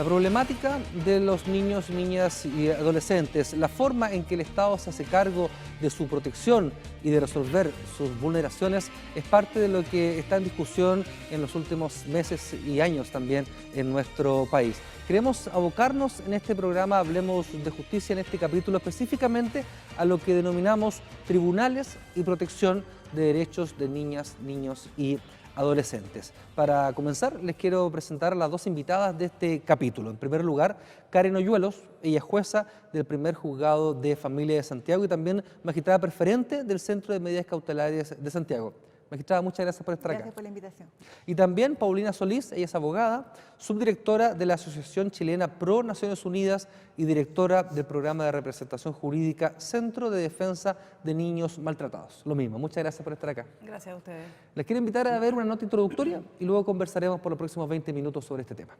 La problemática de los niños, niñas y adolescentes, la forma en que el Estado se hace cargo de su protección y de resolver sus vulneraciones es parte de lo que está en discusión en los últimos meses y años también en nuestro país. Queremos abocarnos en este programa, Hablemos de Justicia, en este capítulo específicamente a lo que denominamos tribunales y protección de derechos de niñas, niños y adolescentes. Para comenzar, les quiero presentar a las dos invitadas de este capítulo. En primer lugar, Karen Hoyuelos, ella es jueza del primer juzgado de familia de Santiago y también magistrada preferente del Centro de Medidas Cautelares de Santiago. Magistrada, muchas gracias por estar acá. Gracias por la invitación. Y también Paulina Solís, ella es abogada, subdirectora de la Asociación Chilena Pro Naciones Unidas y directora del programa de representación jurídica Centro de Defensa de Niños Maltratados. Lo mismo, muchas gracias por estar acá. Gracias a ustedes. Les quiero invitar a ver una nota introductoria y luego conversaremos por los próximos 20 minutos sobre este tema.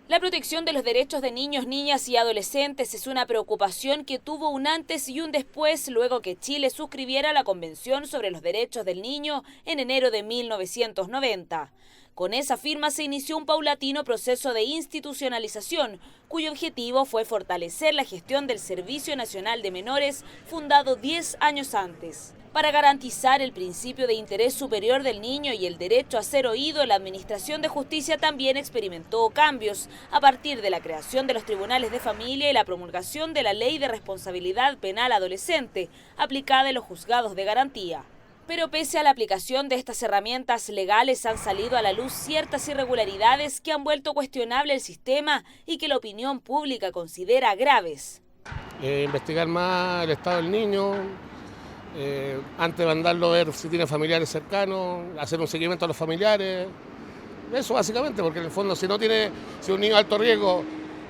La protección de los derechos de niños, niñas y adolescentes es una preocupación que tuvo un antes y un después luego que Chile suscribiera la Convención sobre los Derechos del Niño en enero de 1990. Con esa firma se inició un paulatino proceso de institucionalización, cuyo objetivo fue fortalecer la gestión del Servicio Nacional de Menores, fundado 10 años antes. Para garantizar el principio de interés superior del niño y el derecho a ser oído, la Administración de Justicia también experimentó cambios a partir de la creación de los tribunales de familia y la promulgación de la Ley de Responsabilidad Penal Adolescente, aplicada en los juzgados de garantía. Pero pese a la aplicación de estas herramientas legales han salido a la luz ciertas irregularidades que han vuelto cuestionable el sistema y que la opinión pública considera graves. Investigar más el estado del niño, antes de mandarlo a ver si tiene familiares cercanos, hacer un seguimiento a los familiares. Eso básicamente, porque en el fondo si un niño de alto riesgo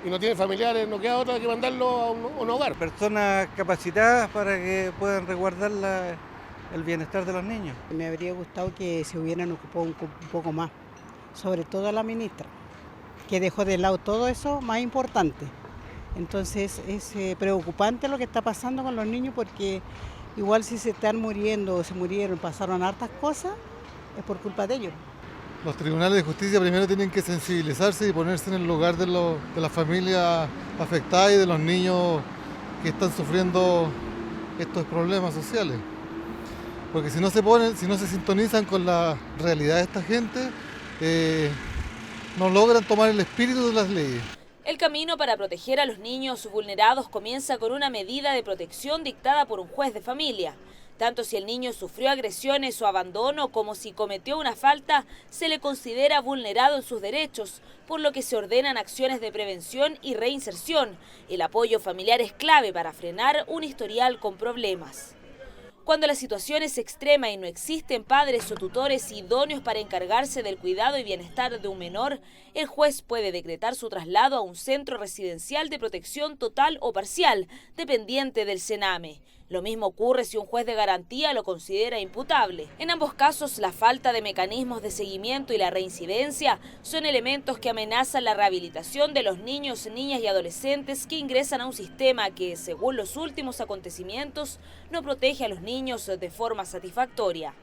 y no tiene familiares, no queda otra que mandarlo a un hogar. Personas capacitadas para que puedan resguardar el bienestar de los niños. Me habría gustado que se hubieran ocupado un poco más, sobre todo la ministra, que dejó de lado todo eso más importante. Entonces es preocupante lo que está pasando con los niños porque igual si se están muriendo o se murieron, pasaron hartas cosas, es por culpa de ellos. Los tribunales de justicia primero tienen que sensibilizarse y ponerse en el lugar de las familias afectadas y de los niños que están sufriendo estos problemas sociales. Porque si no se sintonizan con la realidad de esta gente, no logran tomar el espíritu de las leyes. El camino para proteger a los niños vulnerados comienza con una medida de protección dictada por un juez de familia. Tanto si el niño sufrió agresiones o abandono como si cometió una falta, se le considera vulnerado en sus derechos, por lo que se ordenan acciones de prevención y reinserción. El apoyo familiar es clave para frenar un historial con problemas. Cuando la situación es extrema y no existen padres o tutores idóneos para encargarse del cuidado y bienestar de un menor, el juez puede decretar su traslado a un centro residencial de protección total o parcial, dependiente del CENAME. Lo mismo ocurre si un juez de garantía lo considera imputable. En ambos casos, la falta de mecanismos de seguimiento y la reincidencia son elementos que amenazan la rehabilitación de los niños, niñas y adolescentes que ingresan a un sistema que, según los últimos acontecimientos, no protege a los niños de forma satisfactoria.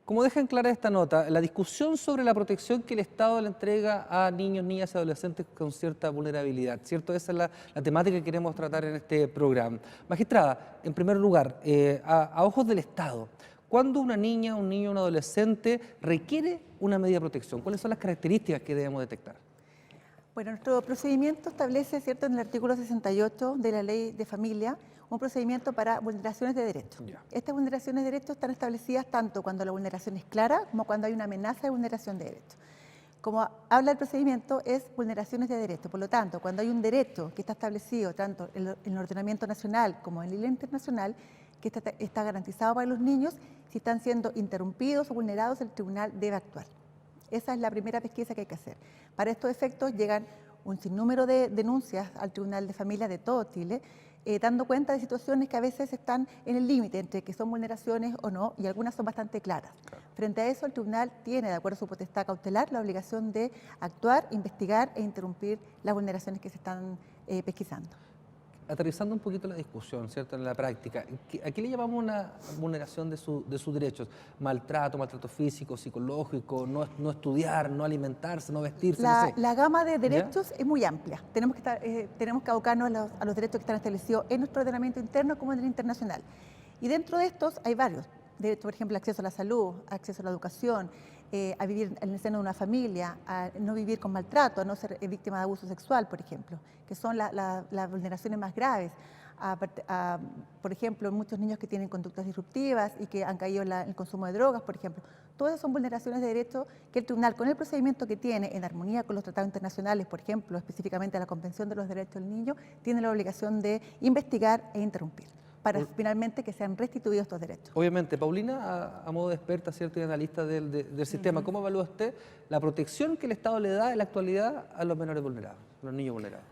Como deja en clara esta nota, la discusión sobre la protección que el Estado le entrega a niños, niñas y adolescentes con cierta vulnerabilidad, ¿cierto? Esa es la temática que queremos tratar en este programa. Magistrada, en primer lugar, a ojos del Estado, ¿cuándo una niña, un niño, un adolescente requiere una medida de protección? ¿Cuáles son las características que debemos detectar? Bueno, nuestro procedimiento establece, ¿cierto?, en el artículo 68 de la Ley de Familia, un procedimiento para vulneraciones de derechos. Estas vulneraciones de derechos están establecidas tanto cuando la vulneración es clara como cuando hay una amenaza de vulneración de derechos. Como habla el procedimiento, es vulneraciones de derechos. Por lo tanto, cuando hay un derecho que está establecido tanto en el ordenamiento nacional como en el internacional, que está garantizado para los niños, si están siendo interrumpidos o vulnerados, el tribunal debe actuar. Esa es la primera pesquisa que hay que hacer. Para estos efectos llegan un sinnúmero de denuncias al Tribunal de Familia de todo Chile, dando cuenta de situaciones que a veces están en el límite entre que son vulneraciones o no, y algunas son bastante claras. Frente a eso, el tribunal tiene, de acuerdo a su potestad cautelar, la obligación de actuar, investigar e interrumpir las vulneraciones que se están pesquisando. Aterrizando un poquito la discusión, ¿cierto?, en la práctica, ¿a qué le llamamos una vulneración de sus derechos? Maltrato físico, psicológico, no estudiar, no alimentarse, no vestirse, no sé. La gama de derechos es muy amplia. Tenemos que abocarnos a los derechos que están establecidos en nuestro ordenamiento interno como en el internacional. Y dentro de estos hay varios. Derechos, por ejemplo, acceso a la salud, acceso a la educación, a vivir en el seno de una familia, a no vivir con maltrato, a no ser víctima de abuso sexual, por ejemplo, que son las vulneraciones más graves. Por ejemplo, muchos niños que tienen conductas disruptivas y que han caído en el consumo de drogas, por ejemplo. Todas son vulneraciones de derechos que el tribunal, con el procedimiento que tiene, en armonía con los tratados internacionales, por ejemplo, específicamente la Convención de los Derechos del Niño, tiene la obligación de investigar e interrumpir, para finalmente que sean restituidos estos derechos. Obviamente, Paulina, a modo de experta, ¿cierto?, y analista del sistema, ¿cómo evalúa usted la protección que el Estado le da en la actualidad a los menores vulnerados, a los niños vulnerados?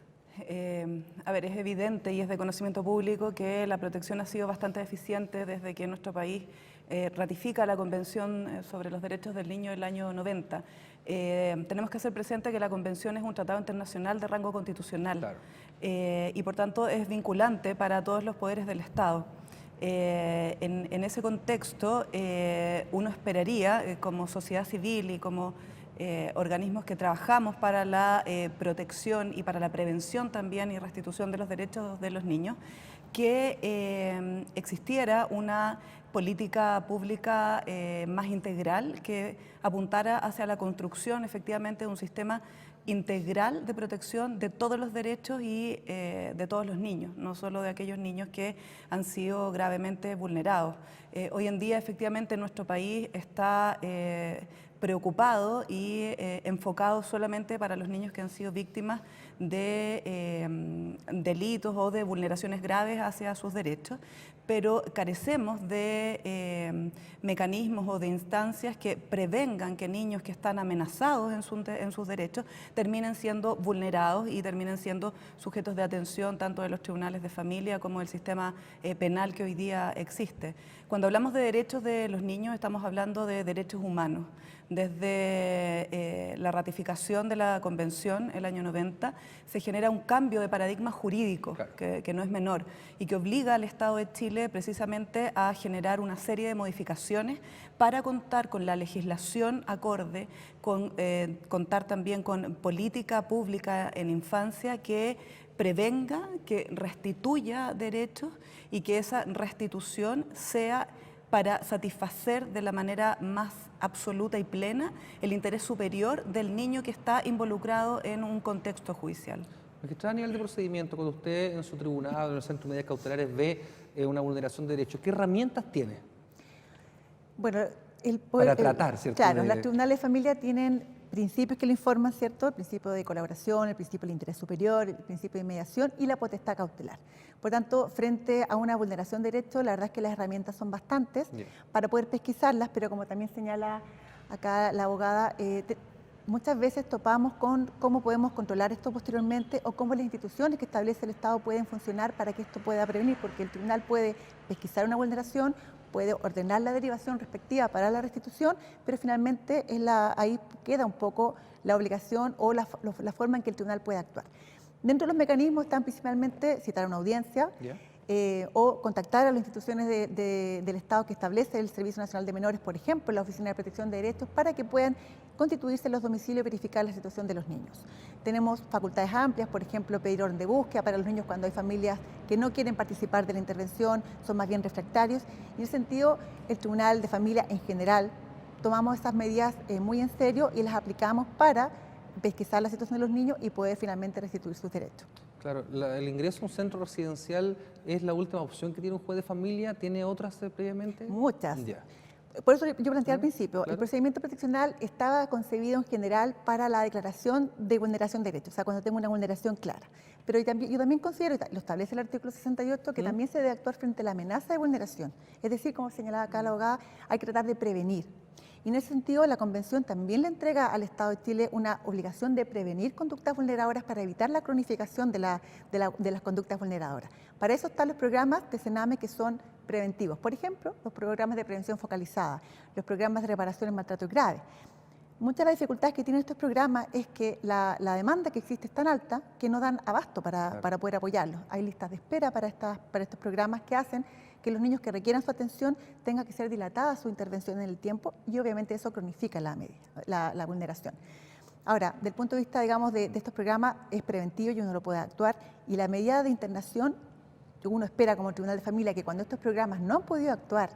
A ver, es evidente y es de conocimiento público que la protección ha sido bastante deficiente desde que nuestro país ratifica la Convención sobre los Derechos del Niño el año 90. Tenemos que hacer presente que la Convención es un tratado internacional de rango constitucional. Claro. Y por tanto es vinculante para todos los poderes del Estado. En ese contexto, uno esperaría, como sociedad civil y como organismos que trabajamos para la protección y para la prevención también y restitución de los derechos de los niños, que existiera una política pública más integral que apuntara hacia la construcción efectivamente de un sistema integral de protección de todos los derechos y de todos los niños, no solo de aquellos niños que han sido gravemente vulnerados. Hoy en día efectivamente nuestro país está preocupado y enfocado solamente para los niños que han sido víctimas de delitos o de vulneraciones graves hacia sus derechos, pero carecemos de mecanismos o de instancias que prevengan que niños que están amenazados en sus derechos terminen siendo vulnerados y terminen siendo sujetos de atención tanto de los tribunales de familia como del sistema penal que hoy día existe. Cuando hablamos de derechos de los niños estamos hablando de derechos humanos. Desde la ratificación de la Convención el año 90 se genera un cambio de paradigma jurídico que no es menor y que obliga al Estado de Chile precisamente a generar una serie de modificaciones para contar con la legislación acorde, contar también con política pública en infancia que prevenga, que restituya derechos y que esa restitución sea para satisfacer de la manera más absoluta y plena el interés superior del niño que está involucrado en un contexto judicial. Magistrada, a nivel de procedimiento, cuando usted en su tribunal, en el centro de medidas cautelares, ve una vulneración de derechos, ¿qué herramientas tiene? Bueno, para tratar, ¿cierto? Claro, los tribunales de familia tienen principios que lo informan, ¿cierto? El principio de colaboración, el principio del interés superior, el principio de mediación y la potestad cautelar. Por tanto, frente a una vulneración de derechos, la verdad es que las herramientas son bastantes para poder pesquisarlas, pero como también señala acá la abogada, muchas veces topamos con cómo podemos controlar esto posteriormente o cómo las instituciones que establece el Estado pueden funcionar para que esto pueda prevenir, porque el tribunal puede pesquisar una vulneración, puede ordenar la derivación respectiva para la restitución, pero finalmente ahí queda un poco la obligación o la forma en que el tribunal puede actuar. Dentro de los mecanismos están principalmente citar una audiencia o contactar a las instituciones del Estado que establece el Servicio Nacional de Menores, por ejemplo, la Oficina de Protección de Derechos, para que puedan constituirse en los domicilios y verificar la situación de los niños. Tenemos facultades amplias, por ejemplo, pedir orden de búsqueda para los niños cuando hay familias que no quieren participar de la intervención, son más bien refractarios. Y en ese sentido, el Tribunal de Familia en general tomamos esas medidas muy en serio y las aplicamos para pesquisar la situación de los niños y poder finalmente restituir sus derechos. Claro, el ingreso a un centro residencial es la última opción que tiene un juez de familia. ¿Tiene otras previamente? Muchas. Por eso yo planteé al principio, el procedimiento proteccional estaba concebido en general para la declaración de vulneración de derechos, o sea, cuando tengo una vulneración clara. Pero yo también considero, lo establece el artículo 68, que también se debe actuar frente a la amenaza de vulneración. Es decir, como señalaba acá la abogada, hay que tratar de prevenir. Y en ese sentido, la Convención también le entrega al Estado de Chile una obligación de prevenir conductas vulneradoras para evitar la cronificación de las conductas vulneradoras. Para eso están los programas de CENAME que son preventivos. Por ejemplo, los programas de prevención focalizada, los programas de reparación en maltrato grave. Muchas de las dificultades que tienen estos programas es que la demanda que existe es tan alta que no dan abasto para poder apoyarlos. Hay listas de espera para estos programas que hacen que los niños que requieran su atención tenga que ser dilatada su intervención en el tiempo y obviamente eso cronifica la vulneración. Ahora, del punto de vista, digamos, de estos programas es preventivo y uno lo puede actuar y la medida de internación, uno espera como Tribunal de Familia que cuando estos programas no han podido actuar,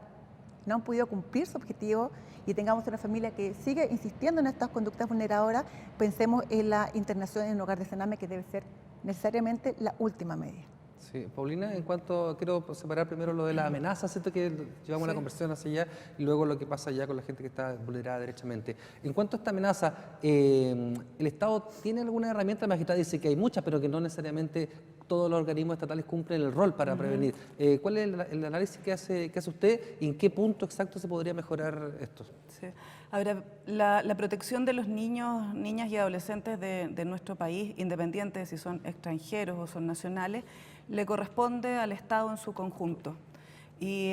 no han podido cumplir su objetivo y tengamos una familia que sigue insistiendo en estas conductas vulneradoras, pensemos en la internación en un hogar de cename que debe ser necesariamente la última medida. Sí, Paulina, en cuanto, quiero separar primero lo de la amenaza, siento que llevamos la conversación hacia allá y luego lo que pasa allá con la gente que está vulnerada derechamente. En cuanto a esta amenaza, ¿el Estado tiene alguna herramienta? La magistrada dice que hay muchas, pero que no necesariamente todos los organismos estatales cumplen el rol para prevenir. ¿Cuál es el análisis que hace usted y en qué punto exacto se podría mejorar esto? Sí. Ahora, la protección de los niños, niñas y adolescentes de nuestro país, independiente de si son extranjeros o son nacionales, le corresponde al Estado en su conjunto. Y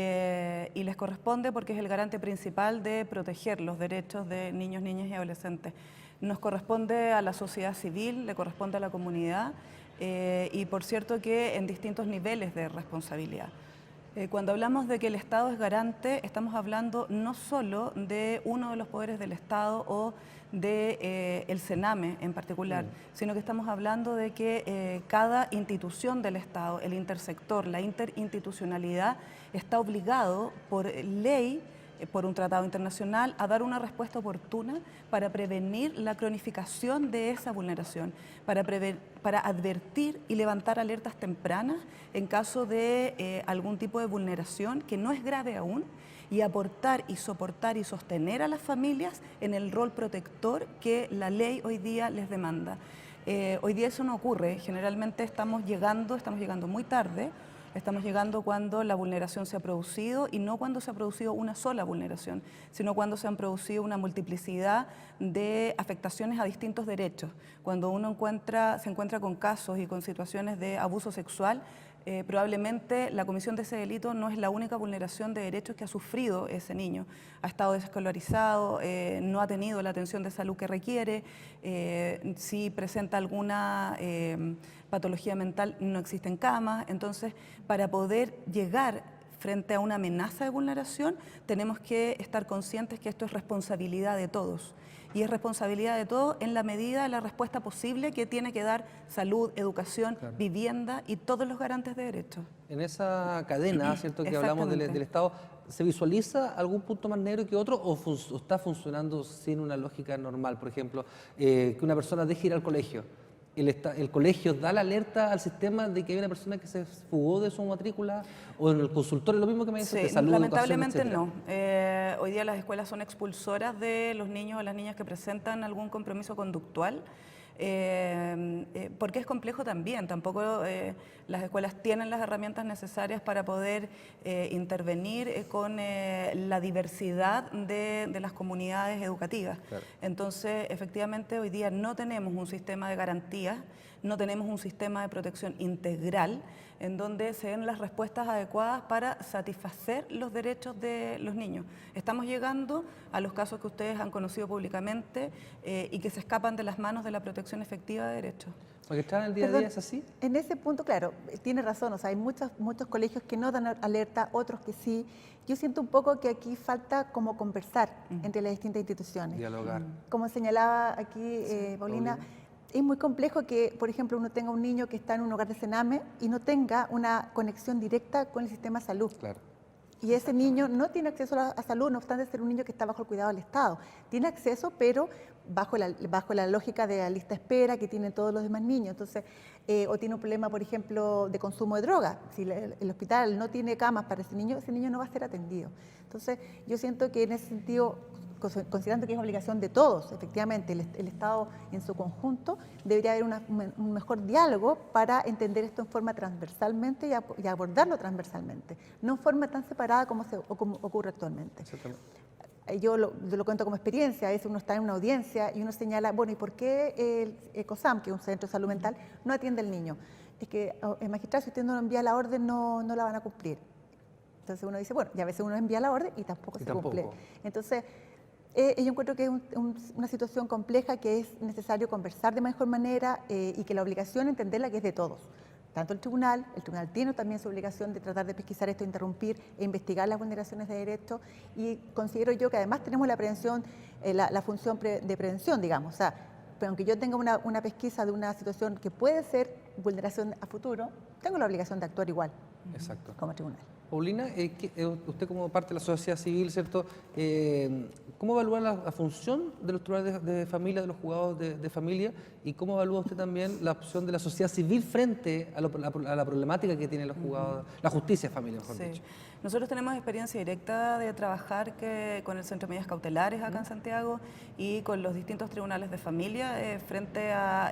les corresponde porque es el garante principal de proteger los derechos de niños, niñas y adolescentes. Nos corresponde a la sociedad civil, le corresponde a la comunidad y por cierto que en distintos niveles de responsabilidad. Cuando hablamos de que el Estado es garante, estamos hablando no solo de uno de los poderes del Estado o de el cename en particular, sino que estamos hablando de que cada institución del Estado, el intersector, la interinstitucionalidad, está obligado por ley, por un tratado internacional, a dar una respuesta oportuna para prevenir la cronificación de esa vulneración, para advertir y levantar alertas tempranas en caso de algún tipo de vulneración que no es grave aún, y aportar y soportar y sostener a las familias en el rol protector que la ley hoy día les demanda. Hoy día eso no ocurre, generalmente estamos llegando muy tarde. Estamos llegando cuando la vulneración se ha producido y no cuando se ha producido una sola vulneración, sino cuando se han producido una multiplicidad de afectaciones a distintos derechos. Cuando uno se encuentra con casos y con situaciones de abuso sexual, probablemente la comisión de ese delito no es la única vulneración de derechos que ha sufrido ese niño. Ha estado desescolarizado, no ha tenido la atención de salud que requiere, si presenta alguna patología mental no existen camas. Entonces, para poder llegar frente a una amenaza de vulneración, tenemos que estar conscientes que esto es responsabilidad de todos. Y es responsabilidad de todos en la medida de la respuesta posible que tiene que dar salud, educación, vivienda y todos los garantes de derechos. En esa cadena, ¿cierto?, que hablamos del Estado, ¿se visualiza algún punto más negro que otro o está funcionando sin una lógica normal? Por ejemplo, que una persona deje ir al colegio. ¿El colegio da la alerta al sistema de que hay una persona que se fugó de su matrícula? ¿O en el consultorio, lo mismo que me dice de salud, lamentablemente educación, no. Hoy día las escuelas son expulsoras de los niños o las niñas que presentan algún compromiso conductual. Porque es complejo también, tampoco las escuelas tienen las herramientas necesarias para poder intervenir con la diversidad de las comunidades educativas. Claro. Entonces, efectivamente, hoy día no tenemos un sistema de garantías, no tenemos un sistema de protección integral en donde se den las respuestas adecuadas para satisfacer los derechos de los niños. Estamos llegando a los casos que ustedes han conocido públicamente y que se escapan de las manos de la protección efectiva de derechos. ¿Porque está en el día a día es así? En ese punto, claro, tiene razón. O sea, hay muchos colegios que no dan alerta, otros que sí. Yo siento un poco que aquí falta como conversar entre las distintas instituciones. Dialogar. Como señalaba aquí Paulina, es muy complejo que, por ejemplo, uno tenga un niño que está en un hogar de cename y no tenga una conexión directa con el sistema de salud. Claro. Y ese niño no tiene acceso a salud, no obstante ser un niño que está bajo el cuidado del Estado. Tiene acceso, pero bajo la lógica de la lista de espera que tienen todos los demás niños. Entonces, o tiene un problema, por ejemplo, de consumo de droga. Si el hospital no tiene camas para ese niño no va a ser atendido. Entonces, yo siento que en ese sentido, considerando que es obligación de todos, efectivamente, el Estado en su conjunto, debería haber un mejor diálogo para entender esto en forma transversalmente y abordarlo transversalmente, no en forma tan separada como ocurre actualmente. Yo lo cuento como experiencia. A veces uno está en una audiencia y uno señala, bueno, ¿y por qué el COSAM, que es un centro de salud mental, no atiende al niño? Es que el magistrado, si usted no lo envía la orden, no la van a cumplir. Entonces uno dice, bueno, y a veces uno envía la orden y tampoco se cumple. Entonces, Yo encuentro que es una situación compleja que es necesario conversar de mejor manera y que la obligación entenderla que es de todos. Tanto el tribunal tiene también su obligación de tratar de pesquisar esto, interrumpir e investigar las vulneraciones de derechos, y considero yo que además tenemos la prevención, la función de prevención, digamos. O sea, pero aunque yo tenga una pesquisa de una situación que puede ser vulneración a futuro, tengo la obligación de actuar igual. Exacto. Como tribunal. Paulina, usted como parte de la sociedad civil, ¿cierto? ¿Cómo evalúa la función de los tribunales de familia, de los juzgados de familia? ¿Y cómo evalúa usted también la opción de la sociedad civil frente a la problemática que tienen los juzgados, la justicia de familia, mejor dicho? Nosotros tenemos experiencia directa de trabajar con el Centro de Medidas Cautelares acá en Santiago y con los distintos tribunales de familia frente a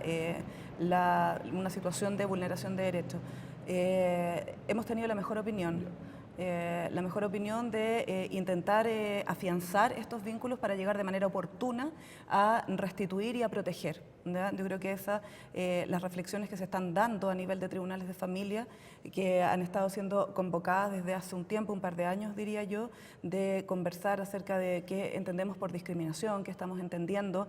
una situación de vulneración de derechos. Hemos tenido la mejor opinión de intentar afianzar estos vínculos para llegar de manera oportuna a restituir y a proteger, ¿verdad? Yo creo que las reflexiones que se están dando a nivel de tribunales de familia, que han estado siendo convocadas desde hace un tiempo, un par de años diría yo, de conversar acerca de qué entendemos por discriminación, qué estamos entendiendo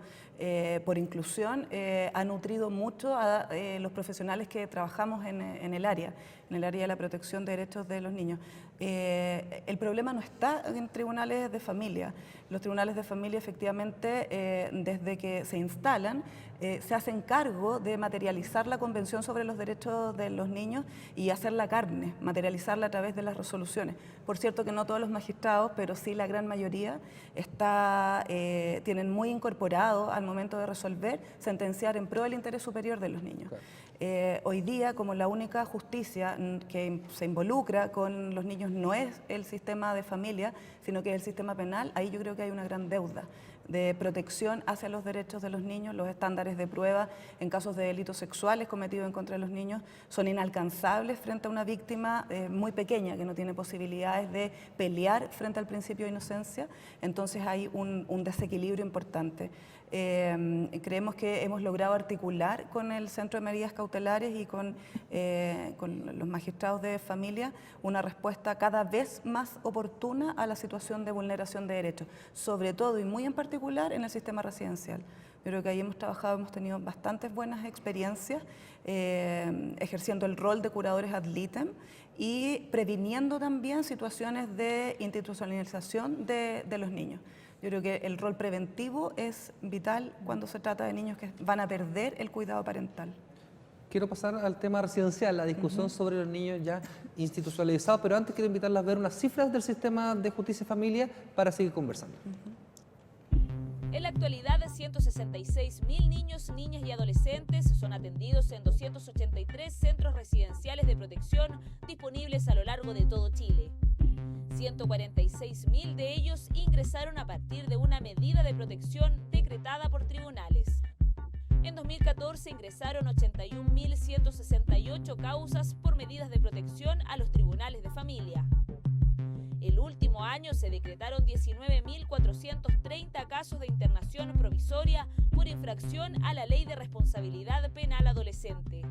por inclusión, ha nutrido mucho a los profesionales que trabajamos en el área de la protección de derechos de los niños. El problema no está en tribunales de familia. Los tribunales de familia efectivamente desde que se instalan se hacen cargo de materializar la Convención sobre los Derechos de los Niños y hacerla carne, materializarla a través de las resoluciones. Por cierto que no todos los magistrados, pero sí la gran mayoría tienen muy incorporado al momento de resolver, sentenciar en pro del interés superior de los niños. Claro. Hoy día, como la única justicia que se involucra con los niños no es el sistema de familia, sino que es el sistema penal, ahí yo creo que hay una gran deuda de protección hacia los derechos de los niños. Los estándares de prueba en casos de delitos sexuales cometidos en contra de los niños son inalcanzables frente a una víctima muy pequeña que no tiene posibilidades de pelear frente al principio de inocencia. Entonces hay un desequilibrio importante. Creemos que hemos logrado articular con el Centro de Medidas Cautelares y con los magistrados de familia una respuesta cada vez más oportuna a la situación de vulneración de derechos, sobre todo y muy en particular en el sistema residencial. Yo creo que ahí hemos trabajado, hemos tenido bastantes buenas experiencias ejerciendo el rol de curadores ad litem y previniendo también situaciones de institucionalización de los niños. Yo creo que el rol preventivo es vital cuando se trata de niños que van a perder el cuidado parental. Quiero pasar al tema residencial, la discusión sobre los niños ya institucionalizados, pero antes quiero invitarlas a ver unas cifras del sistema de justicia y familia para seguir conversando. En la actualidad, 166.000 niños, niñas y adolescentes son atendidos en 283 centros residenciales de protección disponibles a lo largo de todo Chile. 146.000 de ellos ingresaron a partir de una medida de protección decretada por tribunales. En 2014 ingresaron 81.168 causas por medidas de protección a los tribunales de familia. El último año se decretaron 19.430 casos de internación provisoria por infracción a la Ley de Responsabilidad Penal Adolescente.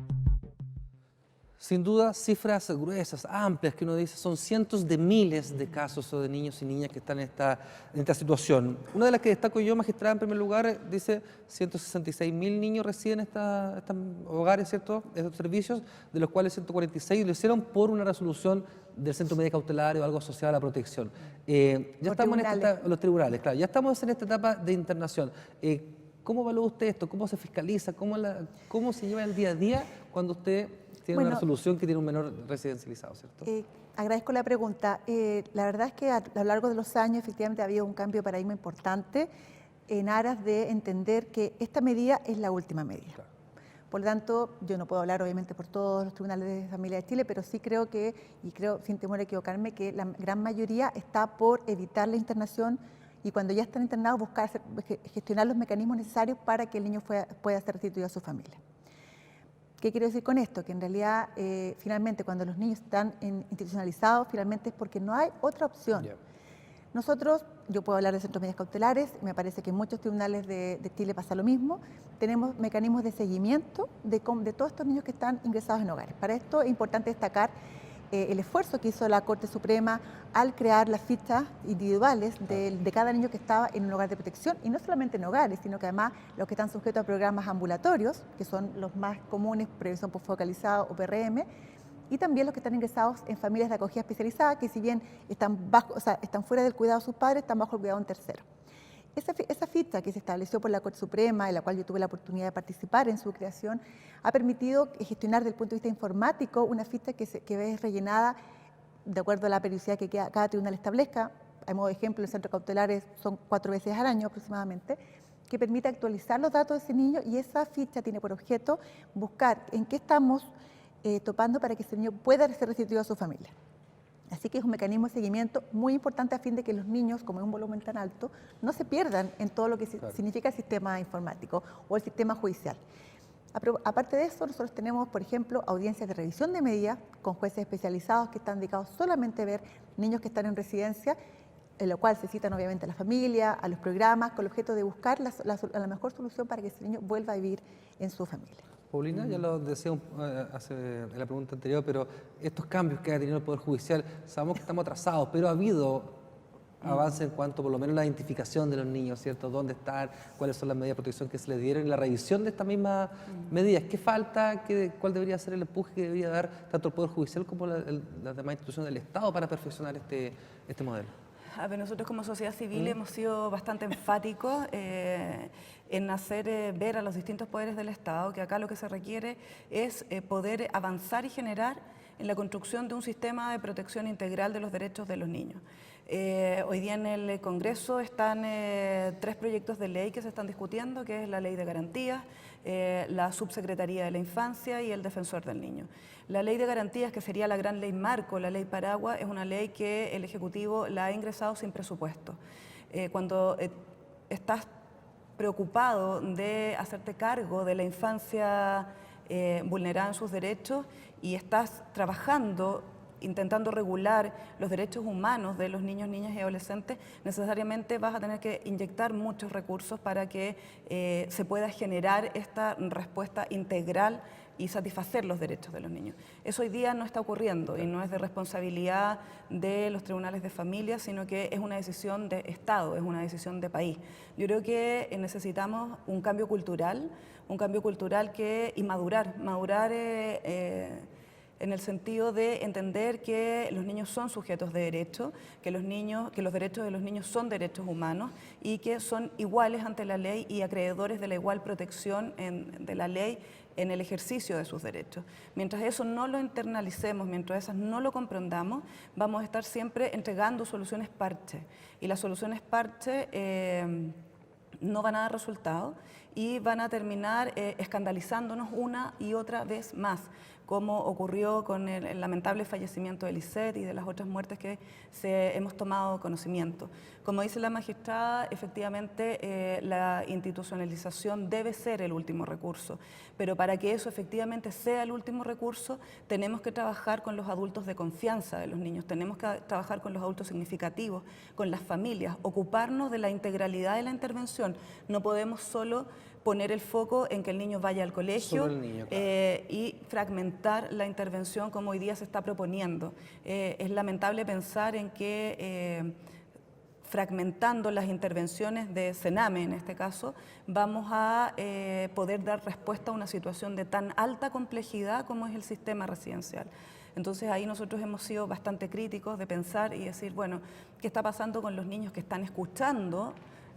Sin duda, cifras gruesas, amplias, que uno dice, son cientos de miles de casos de niños y niñas que están en esta situación. Una de las que destaco yo, magistrada, en primer lugar, dice 166.000 niños residen en estos hogares, ¿cierto?, estos servicios, de los cuales 146 lo hicieron por una resolución del Centro de Medidas Cautelares o algo asociado a la protección. Ya estamos en los tribunales, claro, ya estamos en esta etapa de internación. ¿Cómo evalúa usted esto? ¿Cómo se fiscaliza? ¿Cómo se lleva el día a día cuando usted tiene una resolución que tiene un menor residencializado, ¿cierto? Agradezco la pregunta. La verdad es que a lo largo de los años efectivamente ha habido un cambio de paradigma importante en aras de entender que esta medida es la última medida. Claro. Por lo tanto, yo no puedo hablar obviamente por todos los tribunales de familia de Chile, pero sí creo sin temor a equivocarme, que la gran mayoría está por evitar la internación y cuando ya están internados gestionar los mecanismos necesarios para que el niño pueda ser restituido a su familia. ¿Qué quiero decir con esto? Que en realidad, finalmente, cuando los niños están institucionalizados, finalmente es porque no hay otra opción. Yeah. Nosotros, yo puedo hablar de centros de medidas cautelares, me parece que en muchos tribunales de Chile pasa lo mismo, tenemos mecanismos de seguimiento de todos estos niños que están ingresados en hogares. Para esto es importante destacar el esfuerzo que hizo la Corte Suprema al crear las fichas individuales de cada niño que estaba en un hogar de protección, y no solamente en hogares, sino que además los que están sujetos a programas ambulatorios, que son los más comunes, previsión postfocalizada o PRM, y también los que están ingresados en familias de acogida especializada, que si bien están fuera del cuidado de sus padres, están bajo el cuidado de un tercero. Esa ficha que se estableció por la Corte Suprema, en la cual yo tuve la oportunidad de participar en su creación, ha permitido gestionar desde el punto de vista informático una ficha que es rellenada de acuerdo a la periodicidad que cada tribunal establezca. A modo de ejemplo, en centros cautelares son 4 veces al año aproximadamente, que permite actualizar los datos de ese niño, y esa ficha tiene por objeto buscar en qué estamos topando para que ese niño pueda ser restituido a su familia. Así que es un mecanismo de seguimiento muy importante a fin de que los niños, como es un volumen tan alto, no se pierdan en todo lo que significa el sistema informático o el sistema judicial. Aparte de eso, nosotros tenemos, por ejemplo, audiencias de revisión de medidas con jueces especializados que están dedicados solamente a ver niños que están en residencia, en lo cual se citan obviamente a la familia, a los programas, con el objeto de buscar la mejor solución para que ese niño vuelva a vivir en su familia. Paulina, ya lo decía en la pregunta anterior, pero estos cambios que ha tenido el Poder Judicial, sabemos que estamos atrasados, pero ha habido avance en cuanto por lo menos a la identificación de los niños, ¿cierto? ¿Dónde están? ¿Cuáles son las medidas de protección que se les dieron? Y la revisión de estas mismas medidas. ¿Qué falta? ¿Cuál debería ser el empuje que debería dar tanto el Poder Judicial como las demás instituciones del Estado para perfeccionar este modelo? A ver, nosotros como sociedad civil hemos sido bastante enfáticos en hacer ver a los distintos poderes del Estado que acá lo que se requiere es poder avanzar y generar en la construcción de un sistema de protección integral de los derechos de los niños. Hoy día en el Congreso están 3 proyectos de ley que se están discutiendo, que es la Ley de Garantías, la Subsecretaría de la Infancia y el Defensor del Niño. La Ley de Garantías, que sería la gran ley marco, la ley paraguas, es una ley que el Ejecutivo la ha ingresado sin presupuesto. Cuando estás preocupado de hacerte cargo de la infancia vulnerada en sus derechos y estás trabajando intentando regular los derechos humanos de los niños, niñas y adolescentes, necesariamente vas a tener que inyectar muchos recursos para que se pueda generar esta respuesta integral y satisfacer los derechos de los niños. Eso hoy día no está ocurriendo y no es de responsabilidad de los tribunales de familia, sino que es una decisión de Estado, es una decisión de país. Yo creo que necesitamos un cambio cultural y madurar en el sentido de entender que los niños son sujetos de derecho, que los derechos de los niños son derechos humanos y que son iguales ante la ley y acreedores de la igual protección de la ley en el ejercicio de sus derechos. Mientras eso no lo internalicemos, mientras eso no lo comprendamos, vamos a estar siempre entregando soluciones parche. Y las soluciones parche no van a dar resultado y van a terminar escandalizándonos una y otra vez más, como ocurrió con el lamentable fallecimiento de Lisette y de las otras muertes que hemos tomado conocimiento. Como dice la magistrada, efectivamente la institucionalización debe ser el último recurso, pero para que eso efectivamente sea el último recurso, tenemos que trabajar con los adultos de confianza de los niños, tenemos que trabajar con los adultos significativos, con las familias, ocuparnos de la integralidad de la intervención. No podemos solo poner el foco en que el niño vaya al colegio y fragmentar la intervención como hoy día se está proponiendo. Es lamentable pensar en que fragmentando las intervenciones de Sename, en este caso, vamos a poder dar respuesta a una situación de tan alta complejidad como es el sistema residencial. Entonces ahí nosotros hemos sido bastante críticos de pensar y decir, bueno, ¿qué está pasando con los niños que están escuchando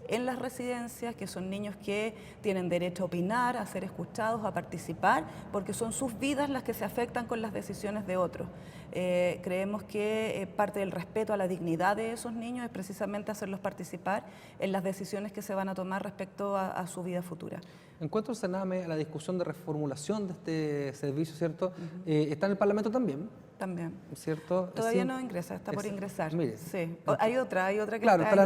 en las residencias, que son niños que tienen derecho a opinar, a ser escuchados, a participar, porque son sus vidas las que se afectan con las decisiones de otros? Creemos que parte del respeto a la dignidad de esos niños es precisamente hacerlos participar en las decisiones que se van a tomar respecto a su vida futura. En cuanto al Sename, a la discusión de reformulación de este servicio, ¿cierto? ¿Está en el Parlamento también? También. ¿Cierto? Todavía no ingresa, está por ingresar. Mire, sí. Hay otra que claro, está la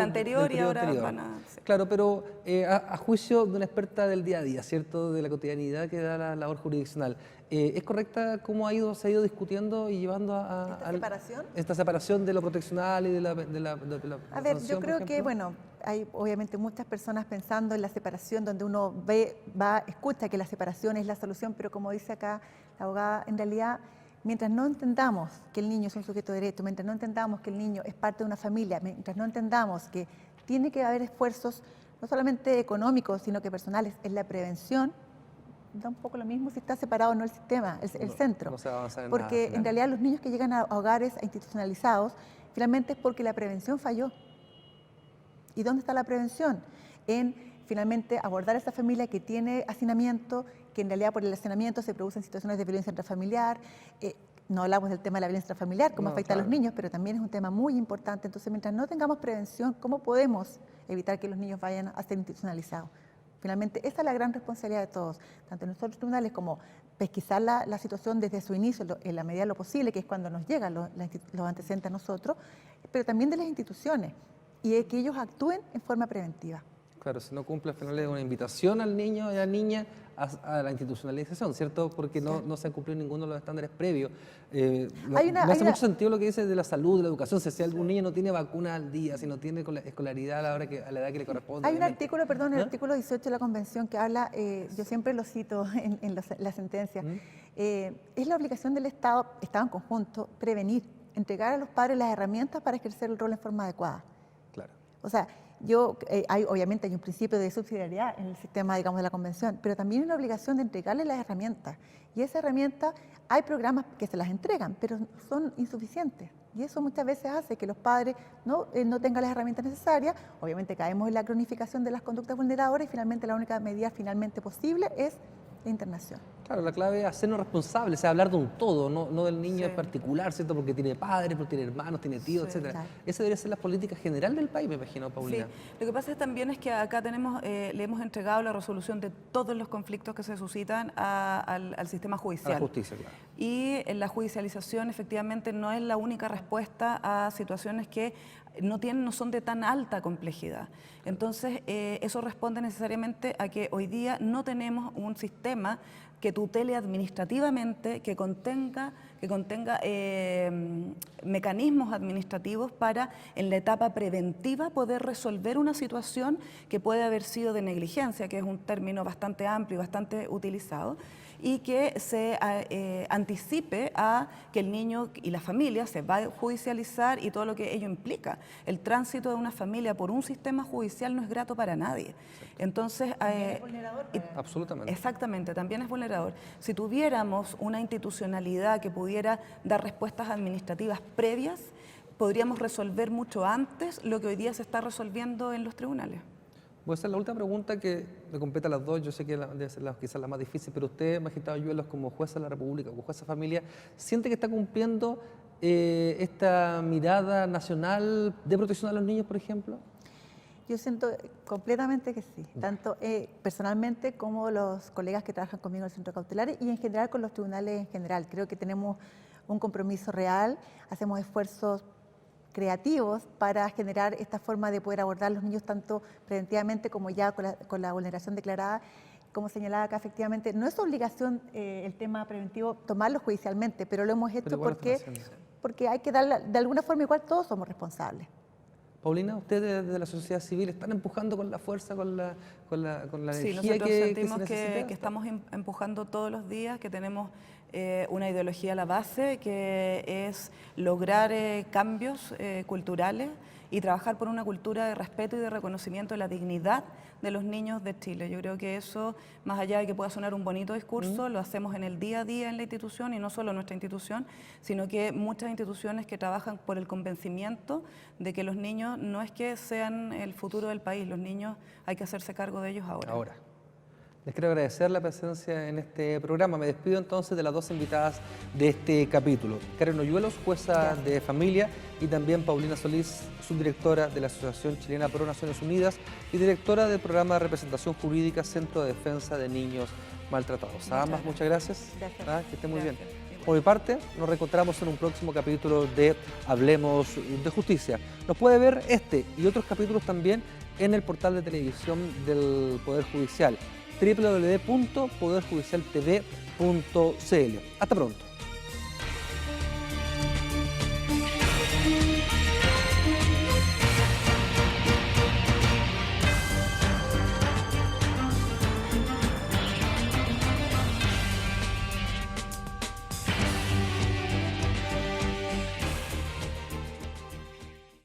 anterior y ahora van a... Sí. Claro, pero a juicio de una experta del día a día, ¿cierto? De la cotidianidad que da la labor jurisdiccional. ¿Es correcta cómo se ha ido discutiendo y llevando a esta separación de lo proteccional y de la A ver, yo creo que, bueno, hay obviamente muchas personas pensando en la separación, donde uno escucha que la separación es la solución, pero como dice acá la abogada, en realidad Mientras no entendamos que el niño es un sujeto de derecho, mientras no entendamos que el niño es parte de una familia, mientras no entendamos que tiene que haber esfuerzos no solamente económicos, sino que personales en la prevención, da un poco lo mismo si está separado o no el sistema, el centro. No se va a avanzar en porque nada, en realidad los niños que llegan a hogares institucionalizados, finalmente es porque la prevención falló. ¿Y dónde está la prevención? En finalmente abordar a esa familia que tiene hacinamiento, que en realidad por el hacinamiento se producen situaciones de violencia intrafamiliar. No hablamos del tema de la violencia intrafamiliar, cómo afecta a los niños, pero también es un tema muy importante. Entonces, mientras no tengamos prevención, ¿cómo podemos evitar que los niños vayan a ser institucionalizados? Finalmente, esa es la gran responsabilidad de todos, tanto en nuestros tribunales como pesquisar la situación desde su inicio, en la medida de lo posible, que es cuando nos llegan los antecedentes a nosotros, pero también de las instituciones, y de que ellos actúen en forma preventiva. Claro, si no cumple al final es una invitación al niño y a la niña a la institucionalización, ¿cierto? Porque no se han cumplido ninguno de los estándares previos. Me hace mucho sentido lo que dice de la salud, de la educación. Si algún niño no tiene vacuna al día, si no tiene escolaridad a la edad que le corresponde. Hay un artículo, perdón, el artículo 18 de la Convención que habla, yo siempre lo cito en la sentencia, es la obligación del Estado en conjunto, prevenir, entregar a los padres las herramientas para ejercer el rol en forma adecuada. Claro. O sea, obviamente hay un principio de subsidiariedad en el sistema, digamos, de la Convención, pero también hay una obligación de entregarle las herramientas. Y esas herramientas, hay programas que se las entregan, pero son insuficientes. Y eso muchas veces hace que los padres no tengan las herramientas necesarias. Obviamente caemos en la cronificación de las conductas vulneradoras y finalmente la única medida finalmente posible es la internación. Claro, la clave es hacernos responsables, o sea, hablar de un todo, no del niño en particular, ¿cierto? Porque tiene padres, porque tiene hermanos, tiene tíos, etc. Claro. Esa debería ser la política general del país, me imagino, Paulina. Sí, lo que pasa también es que acá le hemos entregado la resolución de todos los conflictos que se suscitan al sistema judicial. A la justicia, claro. Y la judicialización efectivamente no es la única respuesta a situaciones que no son de tan alta complejidad. Entonces, eso responde necesariamente a que hoy día no tenemos un sistema que tutele administrativamente, que contenga mecanismos administrativos para, en la etapa preventiva, poder resolver una situación que puede haber sido de negligencia, que es un término bastante amplio y bastante utilizado, y que se anticipe a que el niño y la familia se va a judicializar y todo lo que ello implica. El tránsito de una familia por un sistema judicial no es grato para nadie. Entonces, es vulnerador. Absolutamente. Exactamente, también es vulnerador. Si tuviéramos una institucionalidad que pudiera dar respuestas administrativas previas, podríamos resolver mucho antes lo que hoy día se está resolviendo en los tribunales. Voy a hacer la última pregunta que le compete a las dos. Yo sé que debe ser quizás la más difícil, pero usted, magistrado Yuelos, como jueza de la República, como jueza de familia, ¿siente que está cumpliendo esta mirada nacional de protección a los niños, por ejemplo? Yo siento completamente que sí, tanto personalmente como los colegas que trabajan conmigo en el centro cautelar y en general con los tribunales en general. Creo que tenemos un compromiso real, hacemos esfuerzos creativos para generar esta forma de poder abordar a los niños tanto preventivamente como ya con la vulneración declarada. Como señalaba acá, efectivamente, no es obligación el tema preventivo tomarlo judicialmente, pero lo hemos hecho porque hay que dar, de alguna forma igual todos somos responsables. Paulina, ustedes desde la sociedad civil están empujando con la fuerza, con la sí, energía nosotros sentimos que se necesita. Que estamos empujando todos los días, que tenemos una ideología a la base, que es lograr cambios culturales y trabajar por una cultura de respeto y de reconocimiento de la dignidad de los niños de Chile. Yo creo que eso, más allá de que pueda sonar un bonito discurso, lo hacemos en el día a día en la institución, y no solo nuestra institución, sino que muchas instituciones que trabajan por el convencimiento de que los niños no es que sean el futuro del país, los niños hay que hacerse cargo de ellos ahora. Les quiero agradecer la presencia en este programa. Me despido entonces de las dos invitadas de este capítulo. Karen Oyuelos, jueza de familia, y también Paulina Solís, subdirectora de la Asociación Chilena Pro Naciones Unidas y directora del programa de representación jurídica Centro de Defensa de Niños Maltratados. A ambas, muchas gracias. Que estén muy bien. Por mi parte, nos reencontramos en un próximo capítulo de Hablemos de Justicia. Nos puede ver este y otros capítulos también en el portal de televisión del Poder Judicial, www.poderjudicialtv.cl. Hasta pronto.